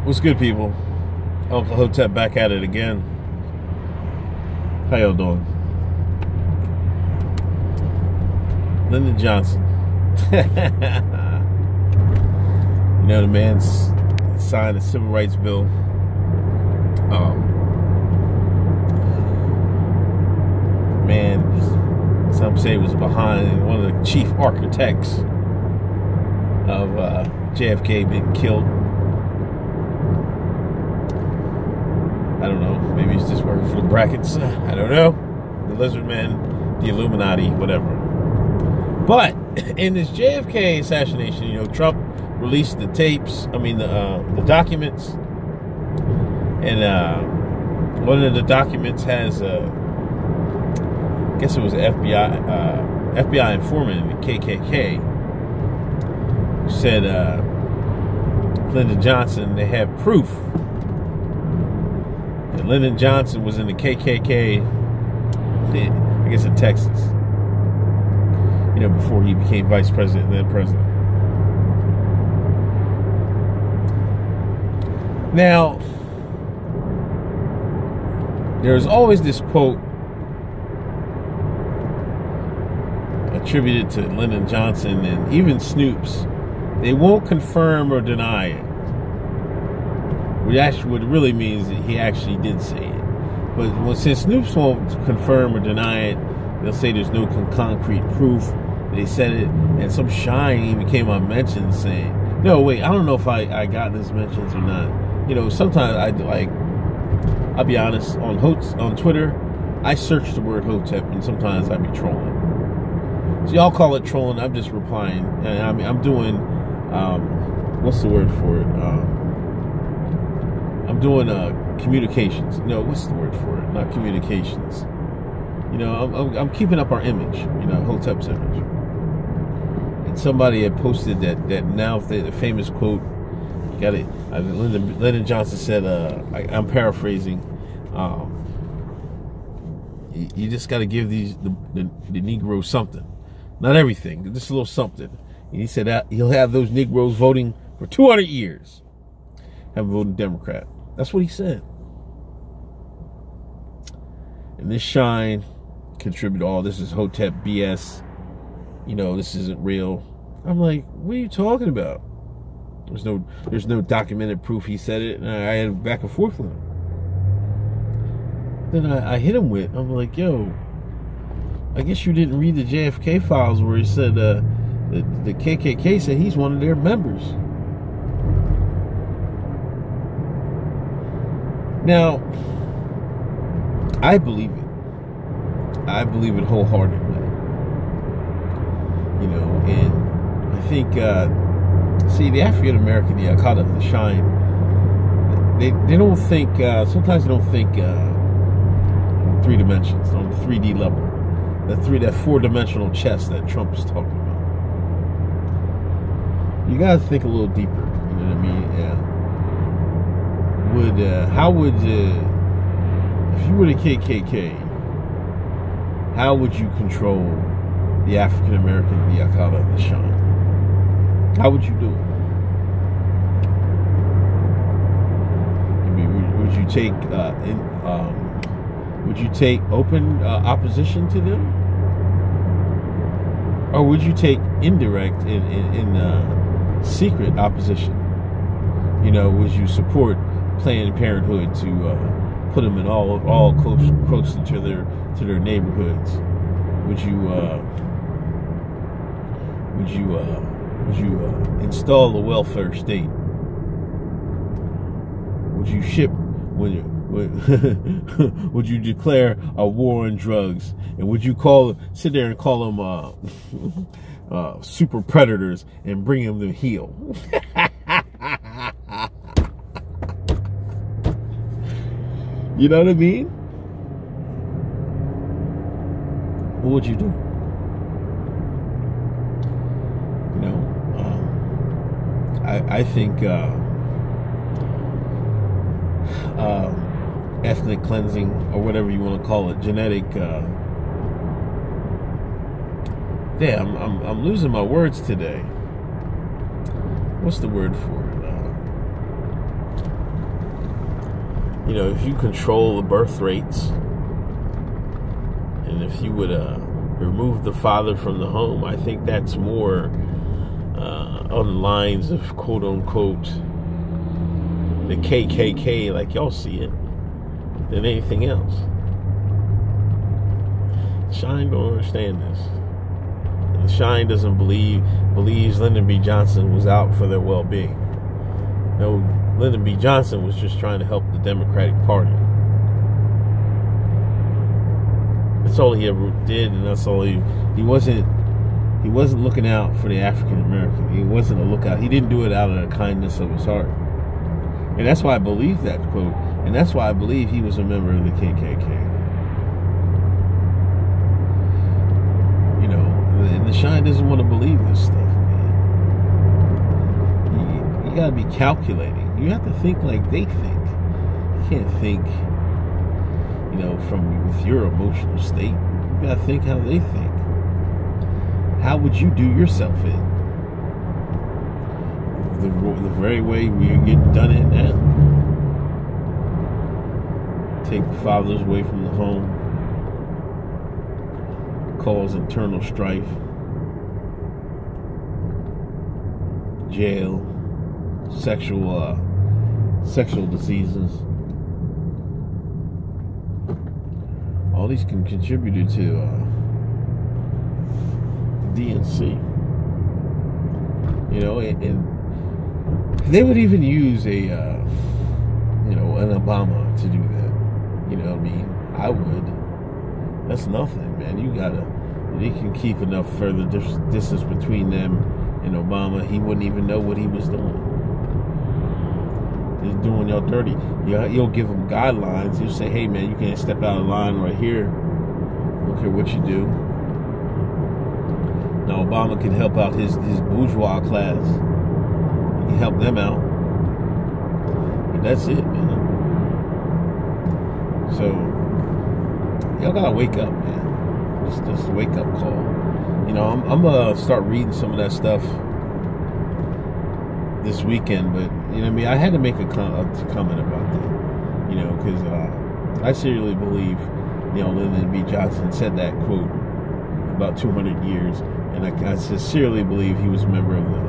What's good, people? Uncle Hotep back at it again. How y'all doing? Lyndon Johnson. You know, the man's signed a civil rights bill. Man, some say was behind one of the chief architects of JFK being killed. I don't know. Maybe he's just working for the brackets. I don't know. The Lizard Man, the Illuminati, whatever. But in this JFK assassination, you know, Trump released the tapes. I mean, the documents, and one of the documents has, I guess it was an FBI informant in the KKK, who said Lyndon Johnson. They have proof. Lyndon Johnson was in the KKK, I guess in Texas, you know, before he became vice president and then president. Now, there's always this quote attributed to Lyndon Johnson and even Snoop's. They won't confirm or deny it. What it really means that he actually did say it. But since Snoops won't confirm or deny it, they'll say there's no concrete proof they said it. And some shine even came on mentions saying, no, wait, I don't know if I got this mentions or not. You know, sometimes I'll be honest, on Twitter, I search the word Hotep, and sometimes I be trolling. So y'all call it trolling, I'm just replying. And I mean, I'm doing, what's the word for it? I'm doing communications. No, what's the word for it? Not communications. You know, I'm keeping up our image. You know, Hotep's image. And somebody had posted that now the famous quote. Got it. Lyndon Johnson said. I'm paraphrasing. You just got to give the Negroes something, not everything, just a little something. And he said that he'll have those Negroes voting for 200 years. Haven't voted Democrat. That's what he said. And this shine contributed all. This is Hotep BS. You know, this isn't real. I'm like, what are you talking about? There's no documented proof he said it. And I had back and forth with him. Then I hit him with, I'm like, yo, I guess you didn't read the JFK files where he said the KKK said he's one of their members. Now, I believe it. I believe it wholeheartedly. You know, and I think, see, the African American, the Akata, the Shine, they don't think, sometimes they don't think on 3 dimensions, on the 3D level. That 4-dimensional chess that Trump is talking about. You gotta think a little deeper, you know what I mean? Yeah. How would if you were the KKK, how would you control the African American, the Akata, the Shine? How would you do it? I mean, would you take open opposition to them, or would you take indirect in secret opposition? You know, would you support Planned Parenthood to put them in all close to their neighborhoods? Would you install the welfare state? Would you would you declare a war on drugs? And would you sit there and call them super predators and bring them to heel? You know what I mean? What would you do? You know, I think ethnic cleansing, or whatever you want to call it, genetic. I'm losing my words today. What's the word for it? you know, if you control the birth rates, and if you would remove the father from the home, I think that's more on the lines of quote unquote the KKK, like y'all see it, than anything else. Shine don't understand this. And Shine doesn't believes Lyndon B. Johnson was out for their well-being. No, Lyndon B. Johnson was just trying to help the Democratic Party. That's all he ever did, and that's all he wasn't looking out for the African American. He wasn't a lookout. He didn't do it out of the kindness of his heart. And that's why I believe that quote. And that's why I believe he was a member of the KKK. You know, and the Shine doesn't want to believe this stuff, man. You gotta be calculating. You have to think like they think. You can't think, you know, with your emotional state. You gotta think how they think. How would you do yourself in? The very way we get done it now. Take the fathers away from the home. Cause internal strife. Jail. Sexual diseases. All these can contribute to DNC. You know, and they would even use an Obama to do that. You know what I mean? I would. That's nothing, man. They can keep enough further distance between them and Obama. He wouldn't even know what he was doing. He's doing y'all dirty. You'll give him guidelines. You'll say, hey, man, you can't step out of line right here. I don't care what you do. Now, Obama can help out his bourgeois class. He can help them out. But that's it, man. So, y'all gotta wake up, man. Just a wake up call. You know, I'm gonna start reading some of that stuff this weekend, but you know what I mean, I had to make a comment about that, you know, because I seriously believe, you know, Lyndon B. Johnson said that quote about 200 years, and I sincerely believe he was a member of the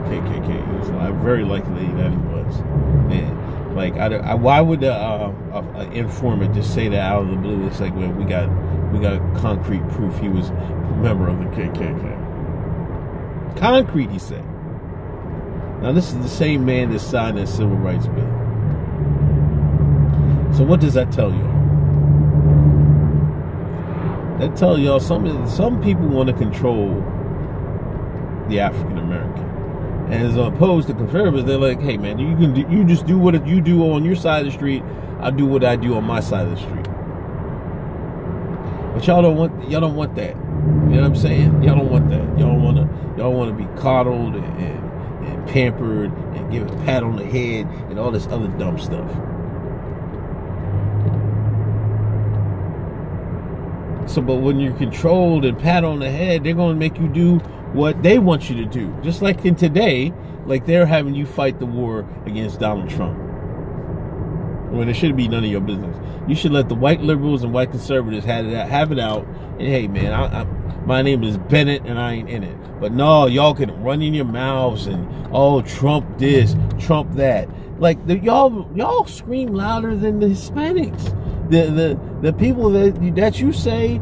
KKK. It was very likely that he was. And like, why would an informant just say that out of the blue? It's like, well, we got concrete proof he was a member of the KKK. Concrete, he said. Now, this is the same man that signed that civil rights bill. So what does that tell y'all? That tells y'all some people want to control the African American. And as opposed to conservatives, they're like, hey, man, you just do what you do on your side of the street. I'll do what I do on my side of the street. But y'all don't want that. You know what I'm saying? Y'all don't want that. Y'all want to be coddled and pampered and give a pat on the head and all this other dumb stuff. So, but when you're controlled and pat on the head, they're going to make you do what they want you to do. Just like in today, like they're having you fight the war against Donald Trump. When it should be none of your business. You should let the white liberals and white conservatives have it out. And hey, man, my name is Bennett and I ain't in it. But no, y'all can run in your mouths and, oh, Trump this, Trump that. Like, y'all scream louder than the Hispanics. The people that you say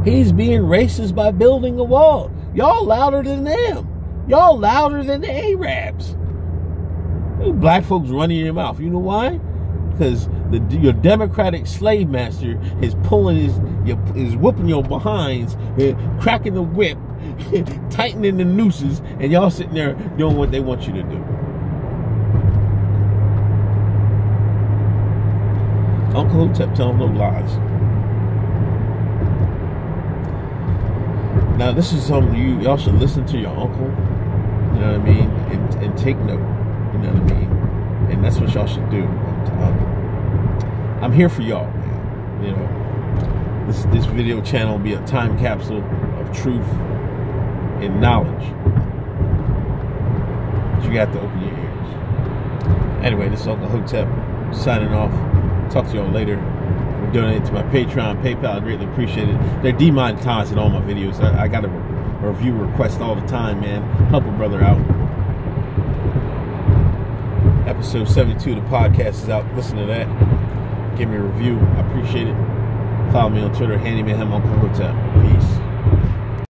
he's being racist by building a wall. Y'all louder than them. Y'all louder than the Arabs. Black folks running in your mouth. You know why? Because your Democratic slave master is is whooping your behinds, cracking the whip, tightening the nooses, and y'all sitting there doing what they want you to do. Uncle Hotep telling no lies. Now, this is something y'all should listen to your uncle. You know what I mean? And take note. You know what I mean? And that's what y'all should do. I'm here for y'all, man. You know, this video channel will be a time capsule of truth and knowledge. But you got to open your ears. Anyway, this is Uncle Hotep. Signing off. Talk to y'all later. Donate to my Patreon, PayPal. I greatly appreciate it. They're demonetizing all my videos. I got a review request all the time, man. Help a brother out. Episode 72 of the podcast is out. Listen to that. Give me a review. I appreciate it. Follow me on Twitter, Handyman Uncle Hotep. Peace.